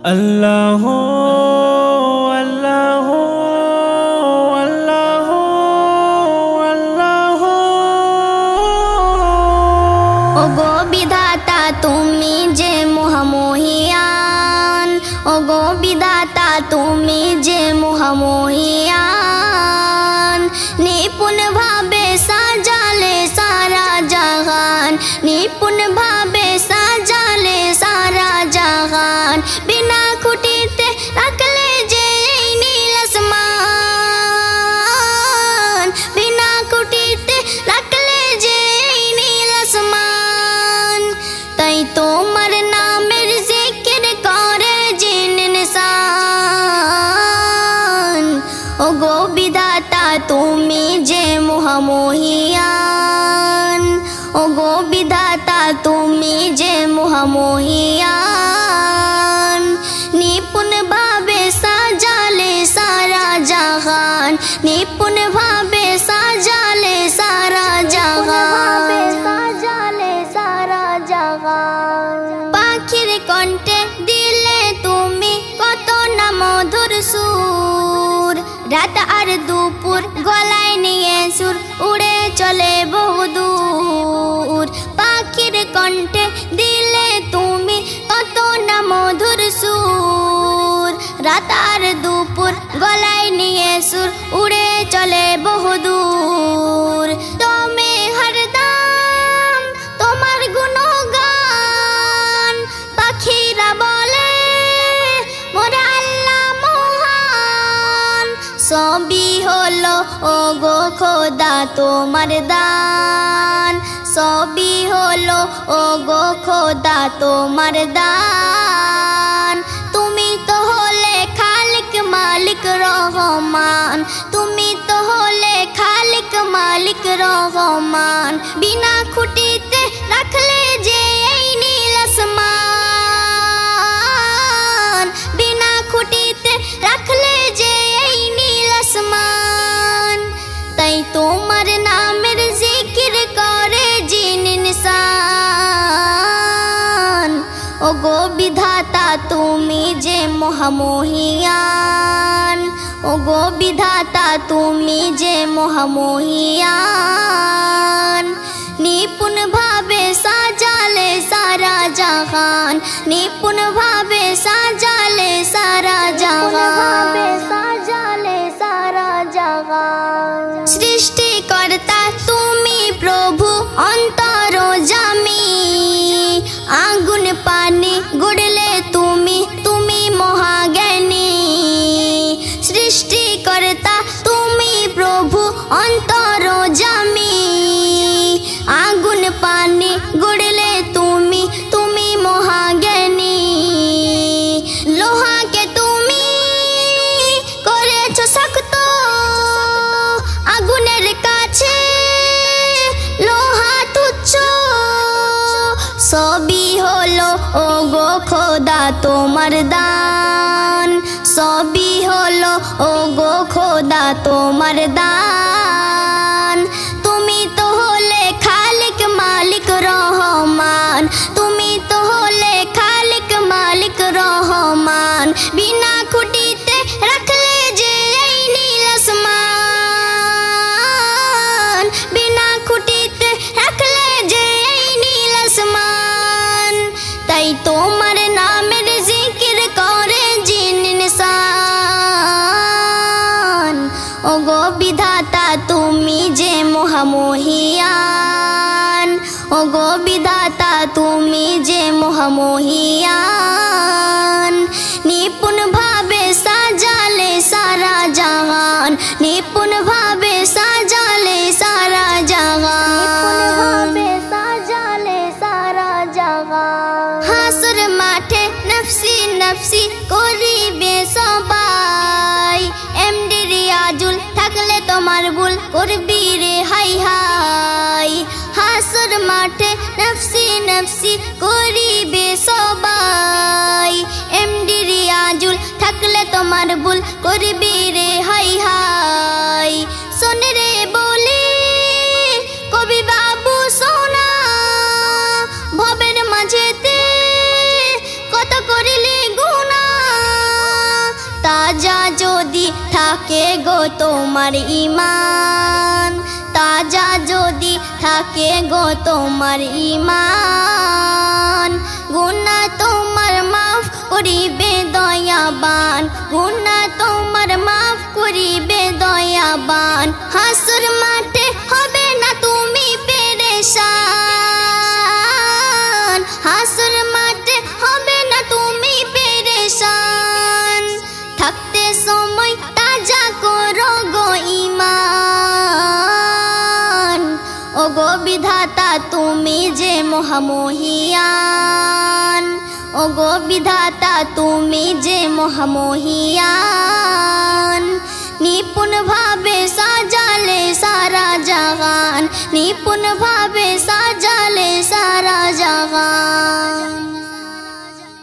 আল্লাহ আল্লাহ আল্লাহ আল্লাহ। ওগো বিধাতা তুমি যে মহামহিয়ান, ওগো বিধাতা তুমি যে মহামহিয়ান। নিপুণ ভাবে সাজালে সারা জাহান, নিপুণ ভাবে সাজালে সারা জাহান। বিনা খুঁটিতে রাখলে যে এই নীল আসমান, বিনা খুঁটিতে রাখলে যে এই নীল আসমান। তাই তোমার নামের জিকির করে জিন ইনসান। ওগো বিধাতা তুমি যে মহামহিয়ান, ওগো বিধাতা তুমি যে মহামহিয়ান। নিপুণ ভাবে সাজালে সারা জাহান, নিপুণ ভাবে সাজালে সারা জাহান, সাজালে সারা জাহান। পাখির কণ্ঠে দিলে তুমি কত না মধুর সুর, রাত আর দুপুর গলায় নিয়ে সুর উড়ে চলে বহুদূর। পাখির কণ্ঠে দিলে তুমি কত না মধুর সুর, রাত আর দুপুর গলায় নিয়ে সুর উড়ে চলে বহুদূর। তুমি হরদম তোমার গুণগান, পাখিরা বলে মোরা আল্লাহ মহান। সবই হলো ওগো খোদা তোমার দান, সবই হলো ওগো খোদা তোমার দান। তুমি তো হলে খালিক মালিক রহমান, তুমি তো হলে খালিক মালিক রহমান। বিনা খুঁটিতে রাখলে যে এই নীল আসমান, বিনা খুঁটিতে রাখলে যে এই নীল আসমান। তাই তোমার নামের জিকির করে জিন ইনসান। ওগো বিধাতা তুমি যে মহামহিয়ান, ওগো বিধাতা তুমি যে মহামহিয়ান। নিপুণ ভাবে সাজালে সারা জাহান, নিপুণ ভাবে সাজালে সারা জাহান, সাজালে সারা জাহান। সৃষ্টিকর্তা তুমি প্রভু অন্তর্যামী, আগুন পানি গড়লে তুমি, তুমি মহাজ্ঞানী। সৃষ্টিকর্তা তুমি প্রভু অন্তর্যামী, আগুন পানি গড়লে তুমি, তুমি মহাজ্ঞানী। লোহাকে তুমি করেছো শক্ত, আগুনের কাছে লোহা তুচ্ছ। সবই হলো ওগো খোদা তোমার দান, সবই হলো ওগো খোদা তোমার দান। তুমি তো হলে খালিক মালিক রহমান, তুমি তো হলে খালিক মালিক রহমান। বিনা খুঁটিতে রাখলে যে এই নীল আসমান, বিনা খুঁটিতে রাখলে যে এই নীল আসমান। তাই তোমার নামের জিকির করে জিন ইনসান। ওগো বিধাতা তুমি যে মহামহিয়ান, ওগো বিধাতা তুমি যে মহামহিয়ান। নিপুণ ভাবে সাজালে সারা জাহান, নিপুণ ভাবে সাজালে সারা জাহান, সাজালে সারা জাহান। হাসর মাঠে নফসি নফসি করিবে সবাই, এমডি রিয়াজুল থাকলে তোমার ভুল করবি রে হাই হাই। হাসর মাঠে নফসি নফসি করিবে সবাই, এমডি রিয়াজুল থাকলে তোমার ভুল করবি রে হাই হাই। শোন রে বলি কবি বাবু সোনা, ভবের মাঝেতে কত করিলি গুনাহ। থাকে গো তোমার ঈমান, তাজা যদি থাকে গো তোমার ঈমান, গুনাহ তোমার মাফ করিবে দয়াবান, গুনাহ তোমার মাফ করিবে দয়াবান। হাসর মাঠে হবে না তুমি পেরেশান, হাসর মাঠে হবে না তুমি পেরেশান। থাকতে সময় তাজা করো গো ঈমান, ও গো বিধাতা তুমি যে মহামহিয়ান, ও গো বিধাতা তুমি যে মহামহিয়ান। নিপুণ ভাবে সাজালে সারা জাহান, নিপুণ ভাবে সাজালে সারা জাহান।